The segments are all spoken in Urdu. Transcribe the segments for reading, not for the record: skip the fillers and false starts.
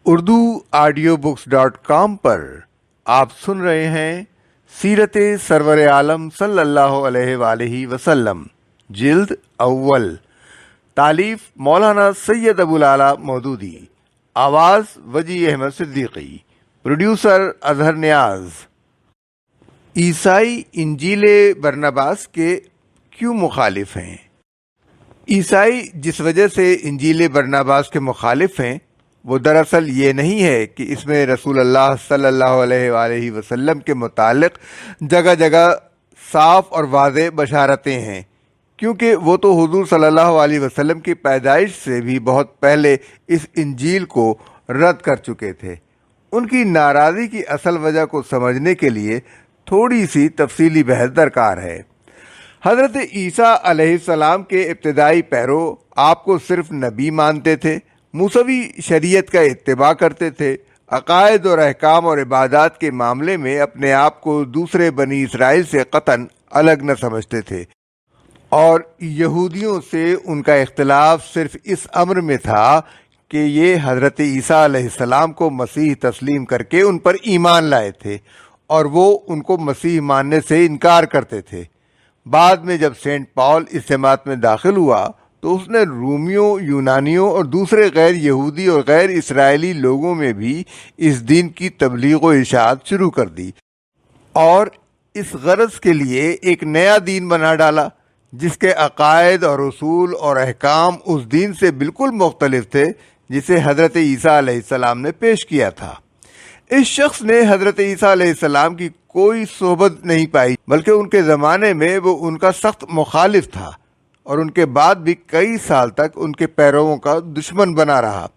urduaudiobooks.com پر آپ سن رہے ہیں سیرت سرور عالم صلی اللہ علیہ وآلہ وسلم، جلد اول، تالیف مولانا سید ابو العلا مودودی، آواز وجی احمد صدیقی، پروڈیوسر اظہر نیاز۔ عیسائی انجیل برناباس کے کیوں مخالف ہیں؟ عیسائی جس وجہ سے انجیل برناباس کے مخالف ہیں وہ دراصل یہ نہیں ہے کہ اس میں رسول اللہ صلی اللہ علیہ وآلہ وسلم کے متعلق جگہ جگہ صاف اور واضح بشارتیں ہیں، کیونکہ وہ تو حضور صلی اللہ علیہ وسلم کی پیدائش سے بھی بہت پہلے اس انجیل کو رد کر چکے تھے۔ ان کی ناراضی کی اصل وجہ کو سمجھنے کے لیے تھوڑی سی تفصیلی بحث درکار ہے۔ حضرت عیسیٰ علیہ السلام کے ابتدائی پیرو آپ کو صرف نبی مانتے تھے، موسوی شریعت کا اتباع کرتے تھے، عقائد اور احکام اور عبادات کے معاملے میں اپنے آپ کو دوسرے بنی اسرائیل سے قطعاً الگ نہ سمجھتے تھے، اور یہودیوں سے ان کا اختلاف صرف اس امر میں تھا کہ یہ حضرت عیسیٰ علیہ السلام کو مسیح تسلیم کر کے ان پر ایمان لائے تھے، اور وہ ان کو مسیح ماننے سے انکار کرتے تھے۔ بعد میں جب سینٹ پال اس جماعت میں داخل ہوا تو اس نے رومیوں، یونانیوں اور دوسرے غیر یہودی اور غیر اسرائیلی لوگوں میں بھی اس دین کی تبلیغ و اشاعت شروع کر دی، اور اس غرض کے لیے ایک نیا دین بنا ڈالا جس کے عقائد اور اصول اور احکام اس دین سے بالکل مختلف تھے جسے حضرت عیسیٰ علیہ السلام نے پیش کیا تھا۔ اس شخص نے حضرت عیسیٰ علیہ السلام کی کوئی صحبت نہیں پائی، بلکہ ان کے زمانے میں وہ ان کا سخت مخالف تھا، اور ان کے بعد بھی کئی سال تک ان کے پیرووں کا دشمن بنا رہا۔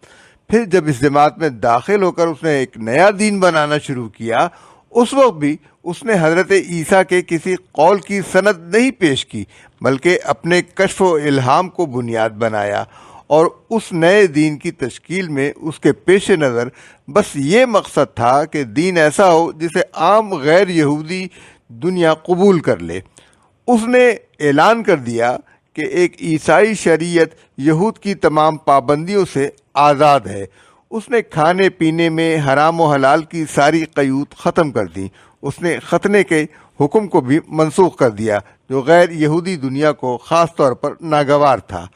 پھر جب اس جماعت میں داخل ہو کر اس نے ایک نیا دین بنانا شروع کیا، اس وقت بھی اس نے حضرت عیسیٰ کے کسی قول کی سند نہیں پیش کی، بلکہ اپنے کشف و الہام کو بنیاد بنایا، اور اس نئے دین کی تشکیل میں اس کے پیش نظر بس یہ مقصد تھا کہ دین ایسا ہو جسے عام غیر یہودی دنیا قبول کر لے۔ اس نے اعلان کر دیا کہ ایک عیسائی شریعت یہود کی تمام پابندیوں سے آزاد ہے۔ اس نے کھانے پینے میں حرام و حلال کی ساری قیود ختم کر دی۔ اس نے ختنے کے حکم کو بھی منسوخ کر دیا جو غیر یہودی دنیا کو خاص طور پر ناگوار تھا،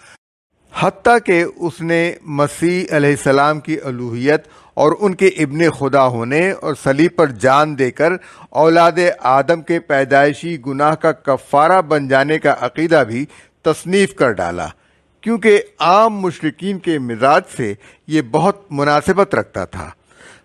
حتیٰ کہ اس نے مسیح علیہ السلام کی الوہیت اور ان کے ابن خدا ہونے اور صلیب پر جان دے کر اولاد آدم کے پیدائشی گناہ کا کفارہ بن جانے کا عقیدہ بھی تصنیف کر ڈالا، کیونکہ عام مشرکین کے مزاج سے یہ بہت مناسبت رکھتا تھا۔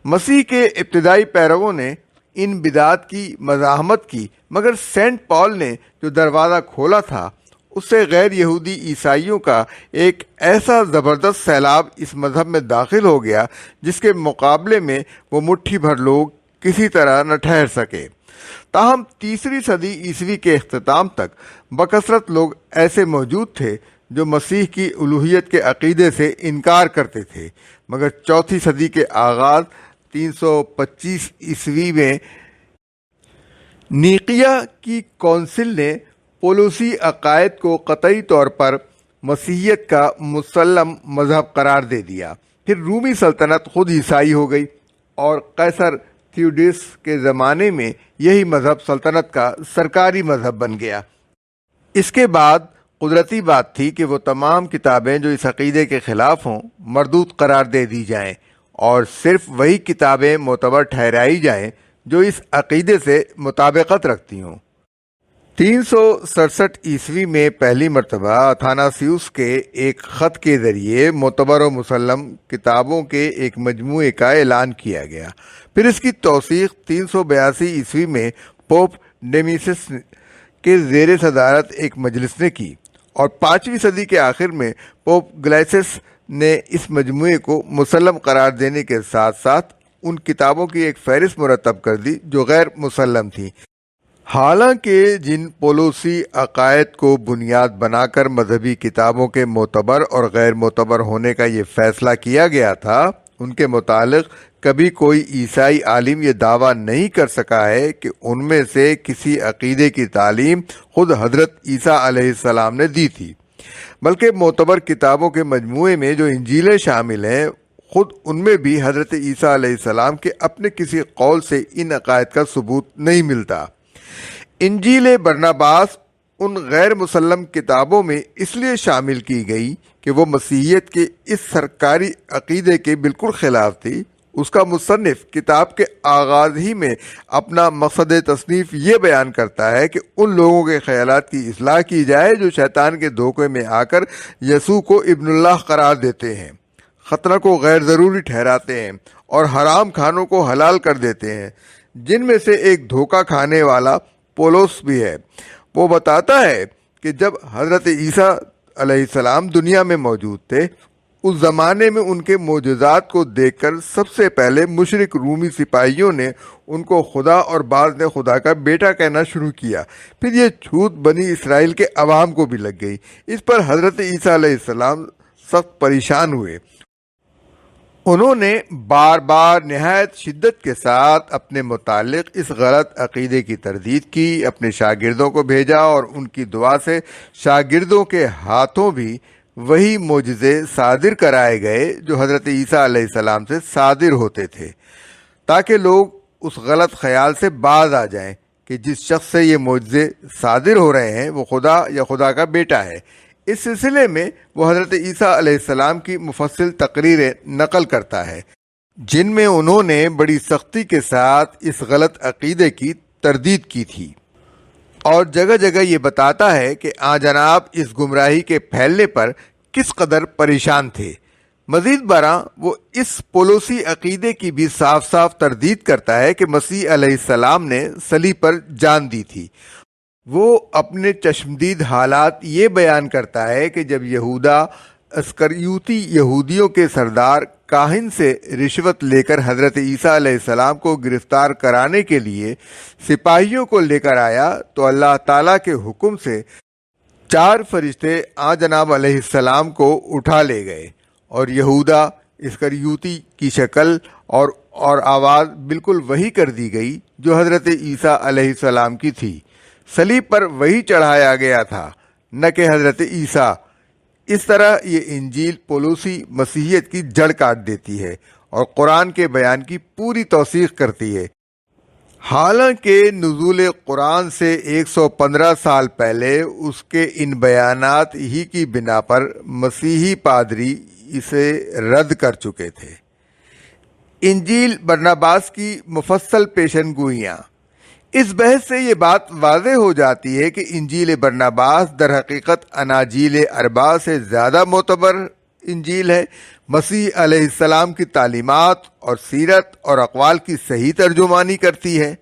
مسیح کے ابتدائی پیرووں نے ان بدعات کی مزاحمت کی، مگر سینٹ پال نے جو دروازہ کھولا تھا اس سے غیر یہودی عیسائیوں کا ایک ایسا زبردست سیلاب اس مذہب میں داخل ہو گیا جس کے مقابلے میں وہ مٹھی بھر لوگ کسی طرح نہ ٹھہر سکے۔ تاہم تیسری صدی عیسوی کے اختتام تک بکثرت لوگ ایسے موجود تھے جو مسیح کی الوہیت کے عقیدے سے انکار کرتے تھے، مگر چوتھی صدی کے آغاز 325 عیسوی میں نیقیہ کی کونسل نے پولوسی عقائد کو قطعی طور پر مسیحیت کا مسلم مذہب قرار دے دیا۔ پھر رومی سلطنت خود عیسائی ہو گئی، اور قیصر تھیوڈیس کے زمانے میں یہی مذہب سلطنت کا سرکاری مذہب بن گیا۔ اس کے بعد قدرتی بات تھی کہ وہ تمام کتابیں جو اس عقیدے کے خلاف ہوں مردود قرار دے دی جائیں، اور صرف وہی کتابیں معتبر ٹھہرائی جائیں جو اس عقیدے سے مطابقت رکھتی ہوں۔ 367 عیسوی میں پہلی مرتبہ اتھاناسیوس کے ایک خط کے ذریعے معتبر و مسلم کتابوں کے ایک مجموعے کا اعلان کیا گیا۔ پھر اس کی توثیق 382 عیسوی میں پوپ ڈیمیسس کے زیر صدارت ایک مجلس نے کی، اور 5ویں صدی کے آخر میں پوپ گلیسس نے اس مجموعے کو مسلم قرار دینے کے ساتھ ساتھ ان کتابوں کی ایک فہرست مرتب کر دی جو غیر مسلم تھیں۔ حالانکہ جن پولوسی عقائد کو بنیاد بنا کر مذہبی کتابوں کے معتبر اور غیر معتبر ہونے کا یہ فیصلہ کیا گیا تھا، ان کے متعلق کبھی کوئی عیسائی عالم یہ دعویٰ نہیں کر سکا ہے کہ ان میں سے کسی عقیدے کی تعلیم خود حضرت عیسیٰ علیہ السلام نے دی تھی، بلکہ معتبر کتابوں کے مجموعے میں جو انجیلیں شامل ہیں خود ان میں بھی حضرت عیسیٰ علیہ السلام کے اپنے کسی قول سے ان عقائد کا ثبوت نہیں ملتا۔ انجیل برناباس ان غیر مسلم کتابوں میں اس لیے شامل کی گئی کہ وہ مسیحیت کے اس سرکاری عقیدے کے بالکل خلاف تھی۔ اس کا مصنف کتاب کے آغاز ہی میں اپنا مقصد تصنیف یہ بیان کرتا ہے کہ ان لوگوں کے خیالات کی اصلاح کی جائے جو شیطان کے دھوکے میں آ کر یسوع کو ابن اللہ قرار دیتے ہیں، ختنہ کو غیر ضروری ٹھہراتے ہیں اور حرام کھانوں کو حلال کر دیتے ہیں، جن میں سے ایک دھوکہ کھانے والا پولس بھی ہے۔ وہ بتاتا ہے کہ جب حضرت عیسیٰ علیہ السلام دنیا میں موجود تھے، اس زمانے میں ان کے معجزات کو دیکھ کر سب سے پہلے مشرک رومی سپاہیوں نے ان کو خدا اور بعض نے خدا کا بیٹا کہنا شروع کیا۔ پھر یہ چھوت بنی اسرائیل کے عوام کو بھی لگ گئی۔ اس پر حضرت عیسیٰ علیہ السلام سخت پریشان ہوئے۔ انہوں نے بار بار نہایت شدت کے ساتھ اپنے متعلق اس غلط عقیدے کی تردید کی، اپنے شاگردوں کو بھیجا اور ان کی دعا سے شاگردوں کے ہاتھوں بھی وہی معجزے صادر کرائے گئے جو حضرت عیسیٰ علیہ السلام سے صادر ہوتے تھے، تاکہ لوگ اس غلط خیال سے باز آ جائیں کہ جس شخص سے یہ معجزے صادر ہو رہے ہیں وہ خدا یا خدا کا بیٹا ہے۔ اس سلسلے میں وہ حضرت عیسیٰ علیہ السلام کی مفصل تقریریں نقل کرتا ہے، جن میں انہوں نے بڑی سختی کے ساتھ اس غلط عقیدے کی تردید کی تھی، اور جگہ جگہ یہ بتاتا ہے کہ جناب اس گمراہی کے پھیلنے پر کس قدر پریشان تھے۔ مزید برآں وہ اس پولوسی عقیدے کی بھی صاف صاف تردید کرتا ہے کہ مسیح علیہ السلام نے صلیب پر جان دی تھی۔ وہ اپنے چشمدید حالات یہ بیان کرتا ہے کہ جب یہودا اسکریوتی یہودیوں کے سردار کاہن سے رشوت لے کر حضرت عیسیٰ علیہ السلام کو گرفتار کرانے کے لیے سپاہیوں کو لے کر آیا تو اللہ تعالیٰ کے حکم سے 4 فرشتے جناب علیہ السلام کو اٹھا لے گئے، اور یہودا اسکریوتی کی شکل اور آواز بالکل وہی کر دی گئی جو حضرت عیسیٰ علیہ السلام کی تھی۔ صلیب پر وہی چڑھایا گیا تھا، نہ کہ حضرت عیسیٰ۔ اس طرح یہ انجیل پولوسی مسیحیت کی جڑ کاٹ دیتی ہے اور قرآن کے بیان کی پوری توثیق کرتی ہے۔ حالانکہ نزول قرآن سے 115 سال پہلے اس کے ان بیانات ہی کی بنا پر مسیحی پادری اسے رد کر چکے تھے۔ انجیل برناباس کی مفصل پیشن گوئیاں۔ اس بحث سے یہ بات واضح ہو جاتی ہے کہ انجیل برناباس در حقیقت اناجیل اربعہ سے زیادہ معتبر انجیل ہے۔ مسیح علیہ السلام کی تعلیمات اور سیرت اور اقوال کی صحیح ترجمانی کرتی ہے،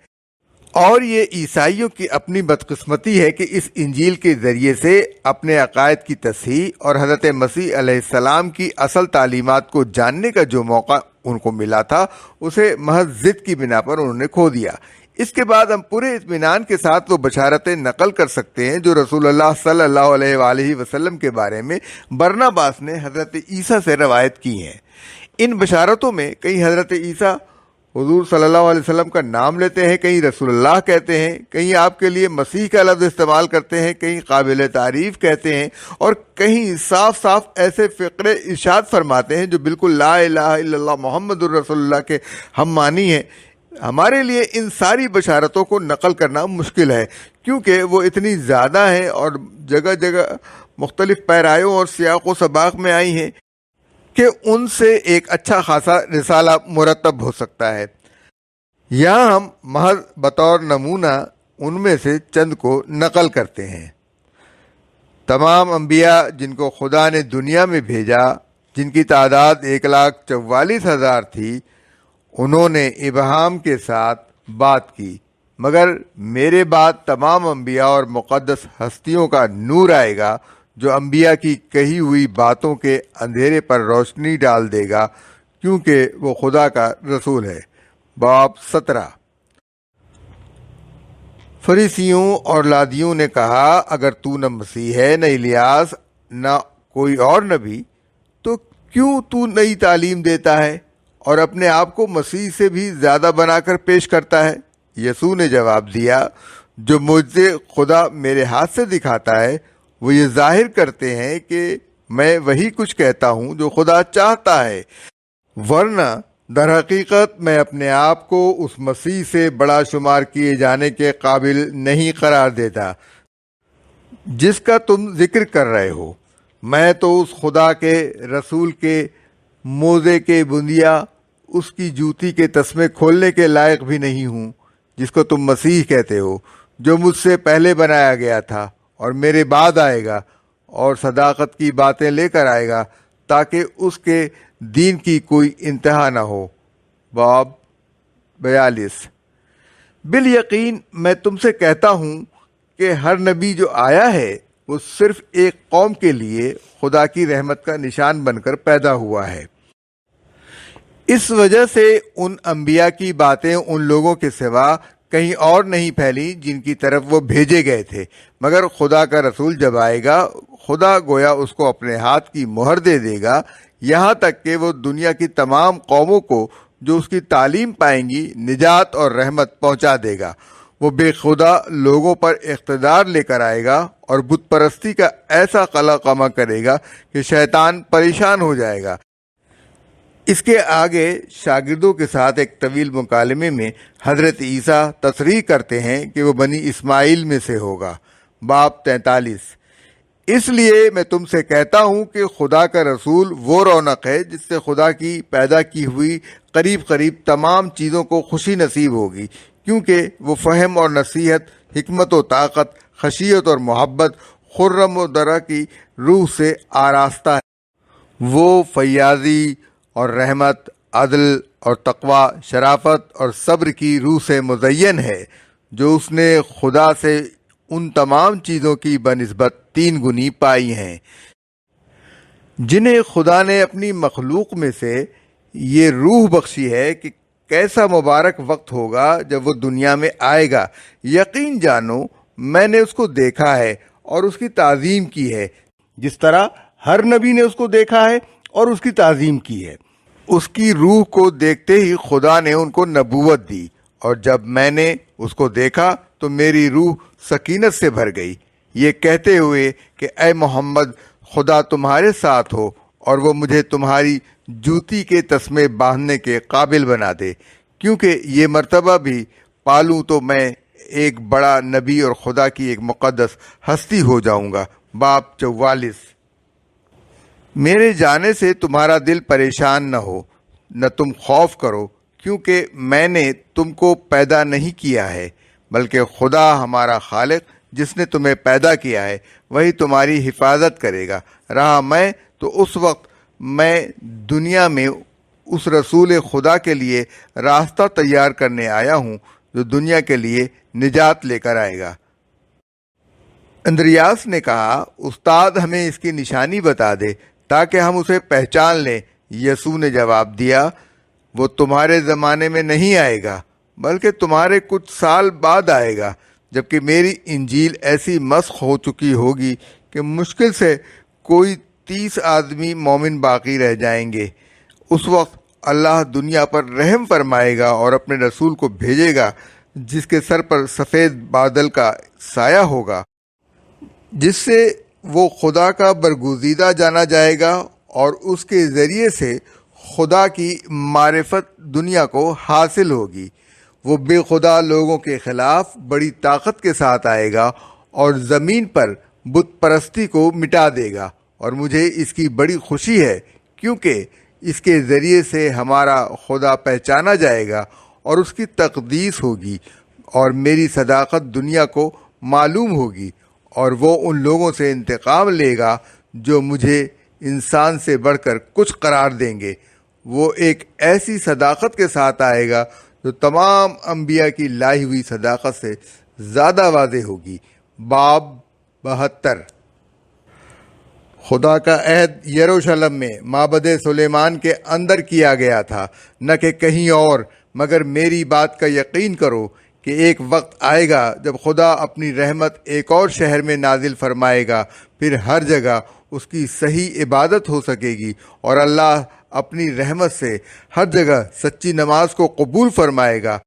اور یہ عیسائیوں کی اپنی بدقسمتی ہے کہ اس انجیل کے ذریعے سے اپنے عقائد کی تصحیح اور حضرت مسیح علیہ السلام کی اصل تعلیمات کو جاننے کا جو موقع ان کو ملا تھا اسے محض ضد کی بنا پر انہوں نے کھو دیا۔ اس کے بعد ہم پورے اطمینان کے ساتھ وہ بشارتیں نقل کر سکتے ہیں جو رسول اللہ صلی اللہ علیہ وآلہ وسلم کے بارے میں برناباس نے حضرت عیسیٰ سے روایت کی ہیں۔ ان بشارتوں میں کہیں حضرت عیسیٰ حضور صلی اللہ علیہ وسلم کا نام لیتے ہیں، کہیں رسول اللہ کہتے ہیں، کہیں آپ کے لیے مسیح کا لفظ استعمال کرتے ہیں، کہیں قابل تعریف کہتے ہیں، اور کہیں صاف صاف ایسے فقرے ارشاد فرماتے ہیں جو بالکل لا الہ الا اللہ محمد الرسول اللہ کے ہم معنی ہیں۔ ہمارے لیے ان ساری بشارتوں کو نقل کرنا مشکل ہے، کیونکہ وہ اتنی زیادہ ہیں اور جگہ جگہ مختلف پیرایوں اور سیاق و سباق میں آئی ہیں کہ ان سے ایک اچھا خاصا رسالہ مرتب ہو سکتا ہے۔ یہاں ہم محض بطور نمونہ ان میں سے چند کو نقل کرتے ہیں۔ تمام انبیاء جن کو خدا نے دنیا میں بھیجا، جن کی تعداد 1,44,000 تھی، انہوں نے ابہام کے ساتھ بات کی، مگر میرے بعد تمام انبیاء اور مقدس ہستیوں کا نور آئے گا جو انبیاء کی کہی ہوئی باتوں کے اندھیرے پر روشنی ڈال دے گا، کیونکہ وہ خدا کا رسول ہے۔ باب 17۔ فریسیوں اور لادیوں نے کہا، اگر تو نہ مسیح ہے، نہ الیاس، نہ کوئی اور نبی، تو کیوں تو نئی تعلیم دیتا ہے اور اپنے آپ کو مسیح سے بھی زیادہ بنا کر پیش کرتا ہے؟ یسوع نے جواب دیا، جو معجزے خدا میرے ہاتھ سے دکھاتا ہے وہ یہ ظاہر کرتے ہیں کہ میں وہی کچھ کہتا ہوں جو خدا چاہتا ہے۔ ورنہ در حقیقت میں اپنے آپ کو اس مسیح سے بڑا شمار کیے جانے کے قابل نہیں قرار دیتا جس کا تم ذکر کر رہے ہو۔ میں تو اس خدا کے رسول کے موزے کے بندیا، اس کی جوتی کے تسمے کھولنے کے لائق بھی نہیں ہوں جس کو تم مسیح کہتے ہو، جو مجھ سے پہلے بنایا گیا تھا اور میرے بعد آئے گا اور صداقت کی باتیں لے کر آئے گا تاکہ اس کے دین کی کوئی انتہا نہ ہو۔ باب 42۔ بالیقین میں تم سے کہتا ہوں کہ ہر نبی جو آیا ہے وہ صرف ایک قوم کے لیے خدا کی رحمت کا نشان بن کر پیدا ہوا ہے۔ اس وجہ سے ان انبیاء کی باتیں ان لوگوں کے سوا کہیں اور نہیں پھیلی جن کی طرف وہ بھیجے گئے تھے، مگر خدا کا رسول جب آئے گا خدا گویا اس کو اپنے ہاتھ کی مہر دے دے گا، یہاں تک کہ وہ دنیا کی تمام قوموں کو جو اس کی تعلیم پائیں گی نجات اور رحمت پہنچا دے گا۔ وہ بے خدا لوگوں پر اقتدار لے کر آئے گا اور بت پرستی کا ایسا قلع قمع کرے گا کہ شیطان پریشان ہو جائے گا۔ اس کے آگے شاگردوں کے ساتھ ایک طویل مکالمے میں حضرت عیسیٰ تصریح کرتے ہیں کہ وہ بنی اسماعیل میں سے ہوگا۔ باب 43۔ اس لیے میں تم سے کہتا ہوں کہ خدا کا رسول وہ رونق ہے جس سے خدا کی پیدا کی ہوئی قریب قریب تمام چیزوں کو خوشی نصیب ہوگی، کیونکہ وہ فہم اور نصیحت، حکمت و طاقت، خشیت اور محبت، خرم و درہ کی روح سے آراستہ ہے۔ وہ فیاضی اور رحمت، عدل اور تقوی، شرافت اور صبر کی روح سے مزین ہے، جو اس نے خدا سے ان تمام چیزوں کی بنسبت 3 گنی پائی ہیں، جنہیں خدا نے اپنی مخلوق میں سے یہ روح بخشی ہے کہ کیسا مبارک وقت ہوگا جب وہ دنیا میں آئے گا۔ یقین جانو میں نے اس کو دیکھا ہے اور اس کی تعظیم کی ہے، جس طرح ہر نبی نے اس کو دیکھا ہے اور اس کی تعظیم کی ہے۔ اس کی روح کو دیکھتے ہی خدا نے ان کو نبوت دی، اور جب میں نے اس کو دیکھا تو میری روح سکینت سے بھر گئی، یہ کہتے ہوئے کہ اے محمد خدا تمہارے ساتھ ہو اور وہ مجھے تمہاری جوتی کے تسمے باندھنے کے قابل بنا دے، کیونکہ یہ مرتبہ بھی پالوں تو میں ایک بڑا نبی اور خدا کی ایک مقدس ہستی ہو جاؤں گا۔ باب 44۔ میرے جانے سے تمہارا دل پریشان نہ ہو، نہ تم خوف کرو، کیونکہ میں نے تم کو پیدا نہیں کیا ہے، بلکہ خدا ہمارا خالق جس نے تمہیں پیدا کیا ہے وہی تمہاری حفاظت کرے گا۔ رہا میں تو اس وقت میں دنیا میں اس رسول خدا کے لیے راستہ تیار کرنے آیا ہوں جو دنیا کے لیے نجات لے کر آئے گا۔ اندریاس نے کہا، استاد ہمیں اس کی نشانی بتا دے تاکہ ہم اسے پہچان لیں۔ یسوع نے جواب دیا، وہ تمہارے زمانے میں نہیں آئے گا بلکہ تمہارے کچھ سال بعد آئے گا، جبکہ میری انجیل ایسی مسخ ہو چکی ہوگی کہ مشکل سے کوئی 30 آدمی مومن باقی رہ جائیں گے۔ اس وقت اللہ دنیا پر رحم فرمائے گا اور اپنے رسول کو بھیجے گا جس کے سر پر سفید بادل کا سایہ ہوگا، جس سے وہ خدا کا برگزیدہ جانا جائے گا، اور اس کے ذریعے سے خدا کی معرفت دنیا کو حاصل ہوگی۔ وہ بے خدا لوگوں کے خلاف بڑی طاقت کے ساتھ آئے گا اور زمین پر بت پرستی کو مٹا دے گا، اور مجھے اس کی بڑی خوشی ہے، کیونکہ اس کے ذریعے سے ہمارا خدا پہچانا جائے گا اور اس کی تقدیس ہوگی، اور میری صداقت دنیا کو معلوم ہوگی، اور وہ ان لوگوں سے انتقام لے گا جو مجھے انسان سے بڑھ کر کچھ قرار دیں گے۔ وہ ایک ایسی صداقت کے ساتھ آئے گا جو تمام انبیاء کی لائی ہوئی صداقت سے زیادہ واضح ہوگی۔ باب 72۔ خدا کا عہد یروشلم میں معبد سلیمان کے اندر کیا گیا تھا، نہ کہ کہیں اور، مگر میری بات کا یقین کرو کہ ایک وقت آئے گا جب خدا اپنی رحمت ایک اور شہر میں نازل فرمائے گا، پھر ہر جگہ اس کی صحیح عبادت ہو سکے گی، اور اللہ اپنی رحمت سے ہر جگہ سچی نماز کو قبول فرمائے گا۔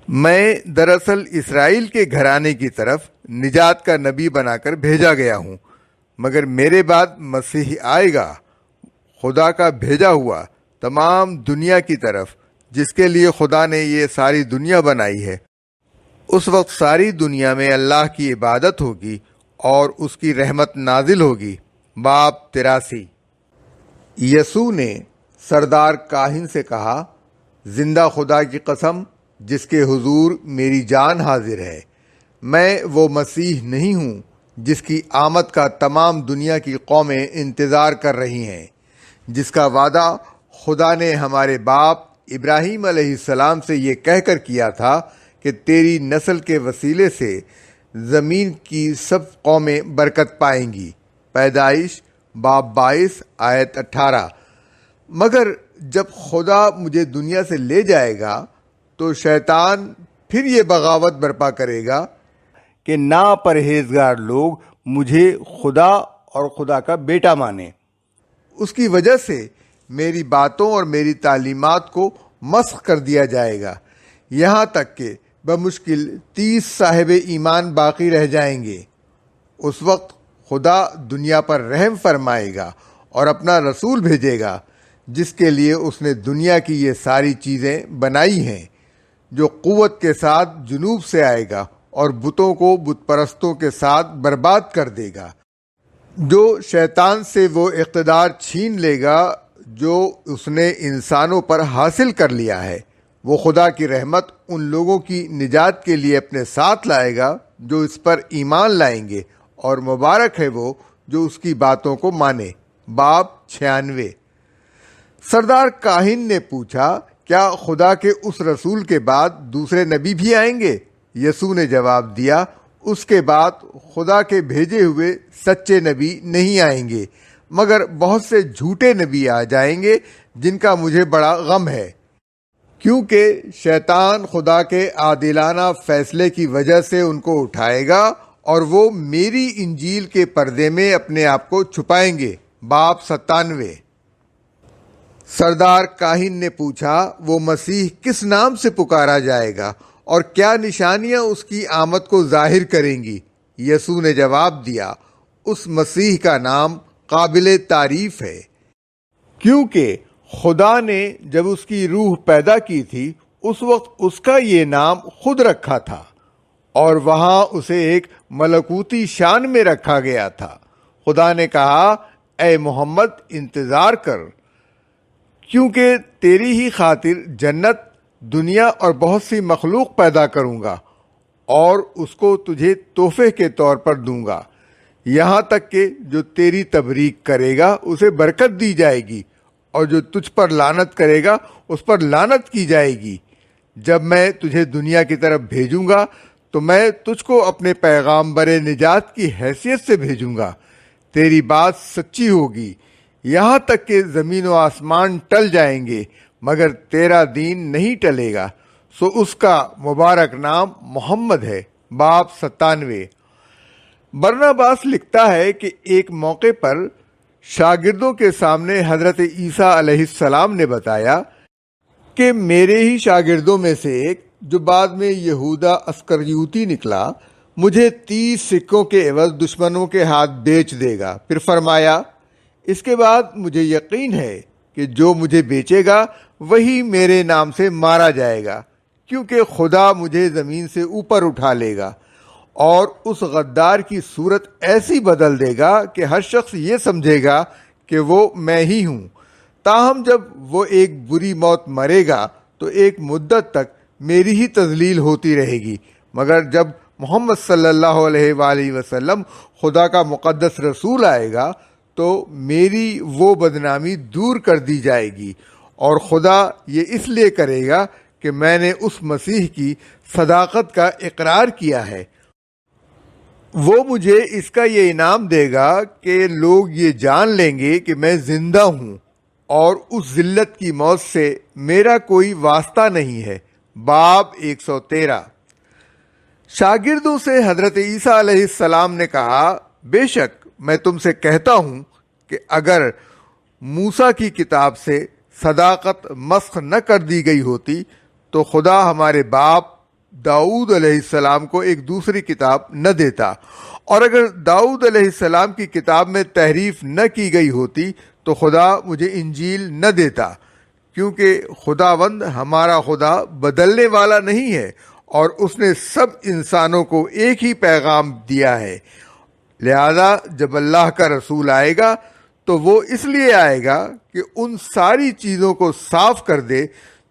میں دراصل اسرائیل کے گھرانے کی طرف نجات کا نبی بنا کر بھیجا گیا ہوں، مگر میرے بعد مسیح آئے گا، خدا کا بھیجا ہوا، تمام دنیا کی طرف جس کے لیے خدا نے یہ ساری دنیا بنائی ہے، اس وقت ساری دنیا میں اللہ کی عبادت ہوگی اور اس کی رحمت نازل ہوگی۔ باب 83۔ یسوع نے سردار کاہن سے کہا، زندہ خدا کی قسم جس کے حضور میری جان حاضر ہے، میں وہ مسیح نہیں ہوں جس کی آمد کا تمام دنیا کی قومیں انتظار کر رہی ہیں، جس کا وعدہ خدا نے ہمارے باپ ابراہیم علیہ السلام سے یہ کہہ کر کیا تھا کہ تیری نسل کے وسیلے سے زمین کی سب قومیں برکت پائیں گی۔ پیدائش باب 22 آیت 18۔ مگر جب خدا مجھے دنیا سے لے جائے گا تو شیطان پھر یہ بغاوت برپا کرے گا کہ ناپرہیزگار لوگ مجھے خدا اور خدا کا بیٹا مانیں۔ اس کی وجہ سے میری باتوں اور میری تعلیمات کو مسخ کر دیا جائے گا، یہاں تک کہ بمشکل 30 صاحب ایمان باقی رہ جائیں گے۔ اس وقت خدا دنیا پر رحم فرمائے گا اور اپنا رسول بھیجے گا جس کے لیے اس نے دنیا کی یہ ساری چیزیں بنائی ہیں، جو قوت کے ساتھ جنوب سے آئے گا اور بتوں کو بت پرستوں کے ساتھ برباد کر دے گا۔ جو شیطان سے وہ اقتدار چھین لے گا جو اس نے انسانوں پر حاصل کر لیا ہے، وہ خدا کی رحمت ان لوگوں کی نجات کے لیے اپنے ساتھ لائے گا جو اس پر ایمان لائیں گے، اور مبارک ہے وہ جو اس کی باتوں کو مانے۔ باب 96۔ سردار کاہن نے پوچھا، کیا خدا کے اس رسول کے بعد دوسرے نبی بھی آئیں گے؟ یسوع نے جواب دیا، اس کے بعد خدا کے بھیجے ہوئے سچے نبی نہیں آئیں گے، مگر بہت سے جھوٹے نبی آ جائیں گے جن کا مجھے بڑا غم ہے، کیونکہ شیطان خدا کے عادلانہ فیصلے کی وجہ سے ان کو اٹھائے گا اور وہ میری انجیل کے پردے میں اپنے آپ کو چھپائیں گے۔ باب 97۔ سردار کاہن نے پوچھا، وہ مسیح کس نام سے پکارا جائے گا اور کیا نشانیاں اس کی آمد کو ظاہر کریں گی؟ یسوع نے جواب دیا، اس مسیح کا نام قابل تعریف ہے، کیونکہ خدا نے جب اس کی روح پیدا کی تھی اس وقت اس کا یہ نام خود رکھا تھا، اور وہاں اسے ایک ملکوتی شان میں رکھا گیا تھا۔ خدا نے کہا، اے محمد انتظار کر، کیونکہ تیری ہی خاطر جنت، دنیا اور بہت سی مخلوق پیدا کروں گا اور اس کو تجھے تحفے کے طور پر دوں گا، یہاں تک کہ جو تیری تبریک کرے گا اسے برکت دی جائے گی، اور جو تجھ پر لعنت کرے گا اس پر لعنت کی جائے گی۔ جب میں تجھے دنیا کی طرف بھیجوں گا تو میں تجھ کو اپنے پیغامبر نجات کی حیثیت سے بھیجوں گا۔ تیری بات سچی ہوگی، یہاں تک کہ زمین و آسمان ٹل جائیں گے مگر تیرا دین نہیں ٹلے گا، سو اس کا مبارک نام محمد ہے۔ باب 97۔ برناباس لکھتا ہے کہ ایک موقع پر شاگردوں کے سامنے حضرت عیسیٰ علیہ السلام نے بتایا کہ میرے ہی شاگردوں میں سے ایک، جو بعد میں یہودا اسکریوتی نکلا، مجھے 30 سکوں کے عوض دشمنوں کے ہاتھ بیچ دے گا۔ پھر فرمایا، اس کے بعد مجھے یقین ہے کہ جو مجھے بیچے گا وہی میرے نام سے مارا جائے گا، کیونکہ خدا مجھے زمین سے اوپر اٹھا لے گا اور اس غدار کی صورت ایسی بدل دے گا کہ ہر شخص یہ سمجھے گا کہ وہ میں ہی ہوں۔ تاہم جب وہ ایک بری موت مرے گا تو ایک مدت تک میری ہی تذلیل ہوتی رہے گی، مگر جب محمد صلی اللہ علیہ وآلہ وسلم خدا کا مقدس رسول آئے گا تو میری وہ بدنامی دور کر دی جائے گی، اور خدا یہ اس لیے کرے گا کہ میں نے اس مسیح کی صداقت کا اقرار کیا ہے۔ وہ مجھے اس کا یہ انعام دے گا کہ لوگ یہ جان لیں گے کہ میں زندہ ہوں اور اس ذلت کی موت سے میرا کوئی واسطہ نہیں ہے۔ باب 113۔ شاگردوں سے حضرت عیسیٰ علیہ السلام نے کہا، بے شک میں تم سے کہتا ہوں کہ اگر موسیٰ کی کتاب سے صداقت مسخ نہ کر دی گئی ہوتی تو خدا ہمارے باپ داؤد علیہ السلام کو ایک دوسری کتاب نہ دیتا، اور اگر داؤد علیہ السلام کی کتاب میں تحریف نہ کی گئی ہوتی تو خدا مجھے انجیل نہ دیتا، کیونکہ خداوند ہمارا خدا بدلنے والا نہیں ہے اور اس نے سب انسانوں کو ایک ہی پیغام دیا ہے۔ لہذا جب اللہ کا رسول آئے گا تو وہ اس لیے آئے گا کہ ان ساری چیزوں کو صاف کر دے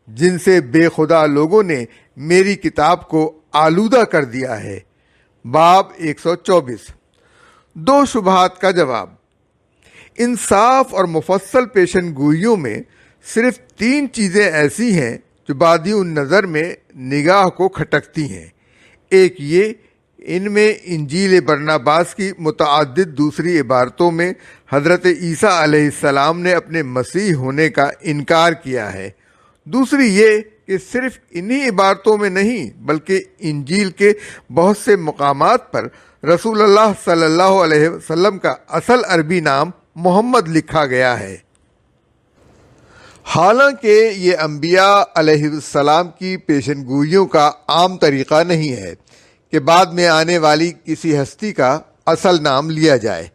جن سے بے خدا لوگوں نے میری کتاب کو آلودہ کر دیا ہے۔ باب 124۔ دو شبہات کا جواب۔ ان صاف اور مفصل پیشن گوئیوں میں صرف 3 چیزیں ایسی ہیں جو بادی النظر میں نگاہ کو کھٹکتی ہیں۔ ایک یہ، ان میں انجیل برناباس کی متعدد دوسری عبارتوں میں حضرت عیسیٰ علیہ السلام نے اپنے مسیح ہونے کا انکار کیا ہے۔ دوسری یہ کہ صرف انہی عبارتوں میں نہیں بلکہ انجیل کے بہت سے مقامات پر رسول اللہ صلی اللہ علیہ وسلم کا اصل عربی نام محمد لکھا گیا ہے۔ حالانکہ یہ انبیاء علیہ السلام کی پیشن گوئیوں کا عام طریقہ نہیں ہے کہ بعد میں آنے والی کسی ہستی کا اصل نام لیا جائے۔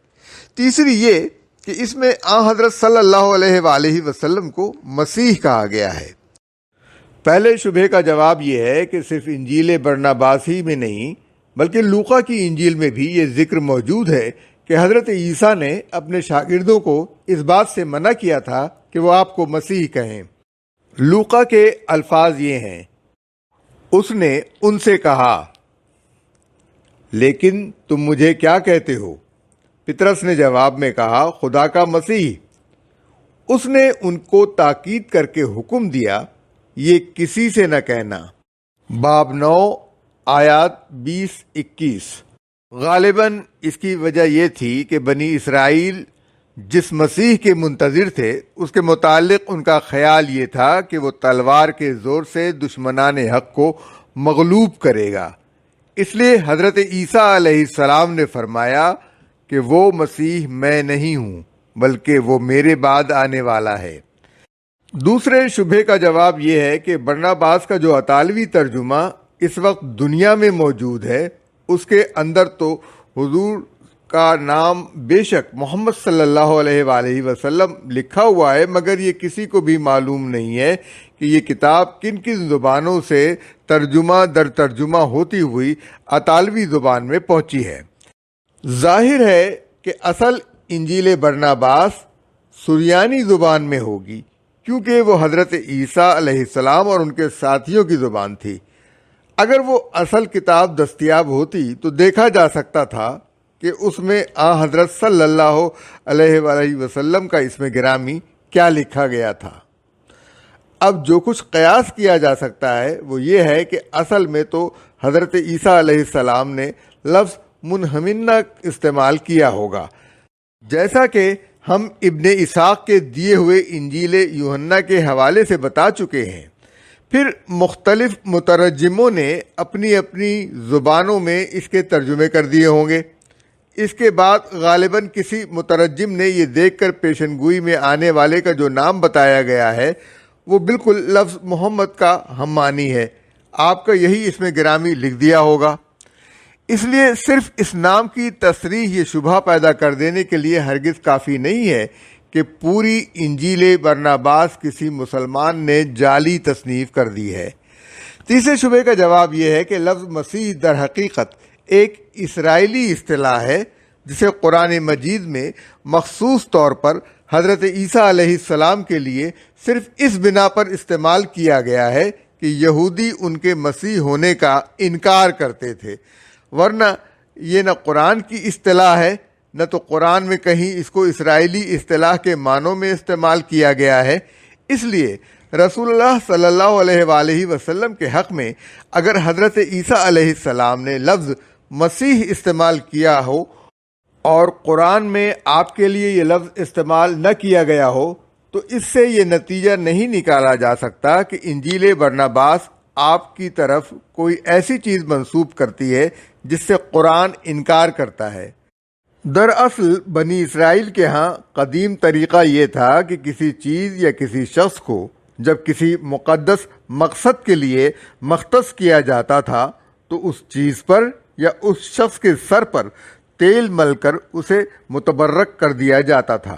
تیسری یہ کہ اس میں حضرت صلی اللہ علیہ وآلہ وسلم کو مسیح کہا گیا ہے۔ پہلے شبہ کا جواب یہ ہے کہ صرف انجیل برناباس ہی میں نہیں بلکہ لوقا کی انجیل میں بھی یہ ذکر موجود ہے کہ حضرت عیسیٰ نے اپنے شاگردوں کو اس بات سے منع کیا تھا کہ وہ آپ کو مسیح کہیں۔ لوقا کے الفاظ یہ ہیں، اس نے ان سے کہا، لیکن تم مجھے کیا کہتے ہو؟ پطرس نے جواب میں کہا، خدا کا مسیح۔ اس نے ان کو تاکید کر کے حکم دیا، یہ کسی سے نہ کہنا۔ باب 9 آیات 20-21۔ غالباً اس کی وجہ یہ تھی کہ بنی اسرائیل جس مسیح کے منتظر تھے اس کے متعلق ان کا خیال یہ تھا کہ وہ تلوار کے زور سے دشمنان حق کو مغلوب کرے گا۔ اس لیے حضرت عیسیٰ علیہ السلام نے فرمایا کہ وہ مسیح میں نہیں ہوں بلکہ وہ میرے بعد آنے والا ہے۔ دوسرے شبہ کا جواب یہ ہے کہ برناباس کا جو اطالوی ترجمہ اس وقت دنیا میں موجود ہے اس کے اندر تو حضور کا نام بے شک محمد صلی اللہ علیہ وآلہ وسلم لکھا ہوا ہے، مگر یہ کسی کو بھی معلوم نہیں ہے کہ یہ کتاب کن کن زبانوں سے ترجمہ در ترجمہ ہوتی ہوئی اطالوی زبان میں پہنچی ہے۔ ظاہر ہے کہ اصل انجیل برناباس سریانی زبان میں ہوگی کیونکہ وہ حضرت عیسیٰ علیہ السلام اور ان کے ساتھیوں کی زبان تھی۔ اگر وہ اصل کتاب دستیاب ہوتی تو دیکھا جا سکتا تھا کہ اس میں حضرت صلی اللہ علیہ وآلہ وسلم کا اسم گرامی کیا لکھا گیا تھا۔ اب جو کچھ قیاس کیا جا سکتا ہے وہ یہ ہے کہ اصل میں تو حضرت عیسیٰ علیہ السلام نے لفظ منہمنہ استعمال کیا ہوگا، جیسا کہ ہم ابن اسحاق کے دیے ہوئے انجیل یوحنا کے حوالے سے بتا چکے ہیں۔ پھر مختلف مترجموں نے اپنی اپنی زبانوں میں اس کے ترجمے کر دیے ہوں گے۔ اس کے بعد غالباً کسی مترجم نے یہ دیکھ کر پیشن گوئی میں آنے والے کا جو نام بتایا گیا ہے وہ بالکل لفظ محمد کا ہم معنی ہے، آپ کا یہی اسم گرامی لکھ دیا ہوگا۔ اس لیے صرف اس نام کی تصریح یہ شبہ پیدا کر دینے کے لیے ہرگز کافی نہیں ہے کہ پوری انجیل برناباس کسی مسلمان نے جعلی تصنیف کر دی ہے۔ تیسرے شبہ کا جواب یہ ہے کہ لفظ مسیح در حقیقت ایک اسرائیلی اصطلاح ہے جسے قرآن مجید میں مخصوص طور پر حضرت عیسیٰ علیہ السلام کے لیے صرف اس بنا پر استعمال کیا گیا ہے کہ یہودی ان کے مسیح ہونے کا انکار کرتے تھے، ورنہ یہ نہ قرآن کی اصطلاح ہے نہ تو قرآن میں کہیں اس کو اسرائیلی اصطلاح کے معنوں میں استعمال کیا گیا ہے۔ اس لیے رسول اللہ صلی اللہ علیہ وآلہ وسلم کے حق میں اگر حضرت عیسیٰ علیہ السلام نے لفظ مسیح استعمال کیا ہو اور قرآن میں آپ کے لیے یہ لفظ استعمال نہ کیا گیا ہو تو اس سے یہ نتیجہ نہیں نکالا جا سکتا کہ انجیل برناباس آپ کی طرف کوئی ایسی چیز منسوب کرتی ہے جس سے قرآن انکار کرتا ہے۔ دراصل بنی اسرائیل کے ہاں قدیم طریقہ یہ تھا کہ کسی چیز یا کسی شخص کو جب کسی مقدس مقصد کے لیے مختص کیا جاتا تھا تو اس چیز پر یا اس شخص کے سر پر تیل مل کر اسے متبرک کر دیا جاتا تھا۔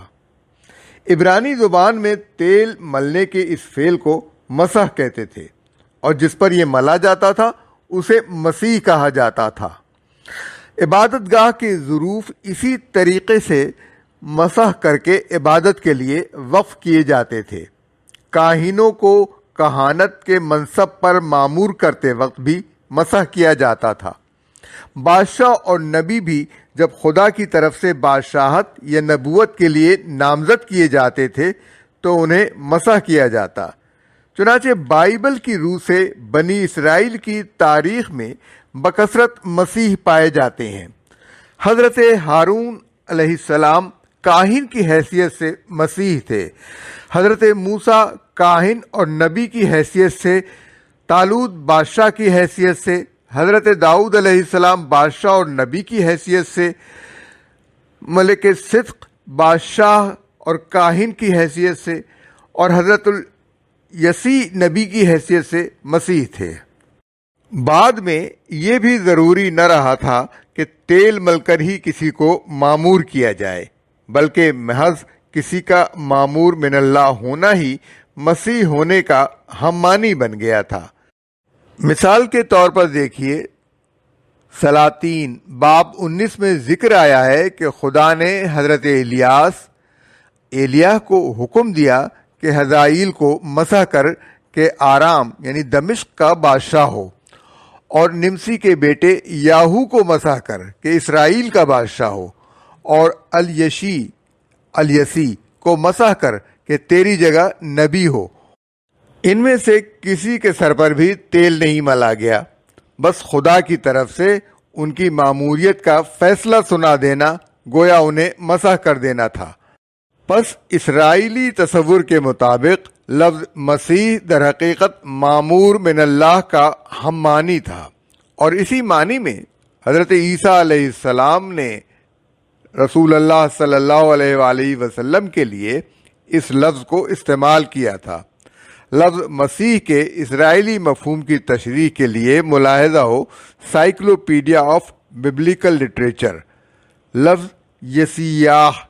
عبرانی زبان میں تیل ملنے کے اس فعل کو مسح کہتے تھے، اور جس پر یہ ملا جاتا تھا اسے مسیح کہا جاتا تھا۔ عبادت گاہ کے ظروف اسی طریقے سے مسح کر کے عبادت کے لیے وقف کیے جاتے تھے۔ کاہنوں کو کہانت کے منصب پر مامور کرتے وقت بھی مسح کیا جاتا تھا۔ بادشاہ اور نبی بھی جب خدا کی طرف سے بادشاہت یا نبوت کے لیے نامزد کیے جاتے تھے تو انہیں مسح کیا جاتا۔ چنانچہ بائبل کی روح سے بنی اسرائیل کی تاریخ میں بکثرت مسیح پائے جاتے ہیں۔ حضرت ہارون علیہ السلام کاہن کی حیثیت سے مسیح تھے۔ حضرت موسیٰ کاہن اور نبی کی حیثیت سے، طالوت بادشاہ کی حیثیت سے، حضرت داؤد علیہ السلام بادشاہ اور نبی کی حیثیت سے، ملک صدق بادشاہ اور کاہن کی حیثیت سے، اور حضرت یسیع نبی کی حیثیت سے مسیح تھے۔ بعد میں یہ بھی ضروری نہ رہا تھا کہ تیل مل کر ہی کسی کو مامور کیا جائے، بلکہ محض کسی کا مامور من اللہ ہونا ہی مسیح ہونے کا ہم معنی بن گیا تھا۔ مثال کے طور پر دیکھیے، سلاطین باب 19 میں ذکر آیا ہے کہ خدا نے حضرت ایلیاہ کو حکم دیا کہ حزائیل کو مسح کر کے آرام یعنی دمشق کا بادشاہ ہو، اور نمسی کے بیٹے یاہو کو مسح کر کہ اسرائیل کا بادشاہ ہو، اور الیسی کو مسح کر کہ تیری جگہ نبی ہو۔ ان میں سے کسی کے سر پر بھی تیل نہیں ملا گیا، بس خدا کی طرف سے ان کی ماموریت کا فیصلہ سنا دینا، گویا انہیں مسح کر دینا تھا۔ پس اسرائیلی تصور کے مطابق لفظ مسیح در حقیقت مامور من اللہ کا ہم معنی تھا، اور اسی معنی میں حضرت عیسیٰ علیہ السلام نے رسول اللہ صلی اللہ علیہ وآلہ وسلم کے لیے اس لفظ کو استعمال کیا تھا۔ لفظ مسیح کے اسرائیلی مفہوم کی تشریح کے لیے ملاحظہ ہو سائیکلوپیڈیا آف ببلیکل لٹریچر۔ لفظ یسیاہ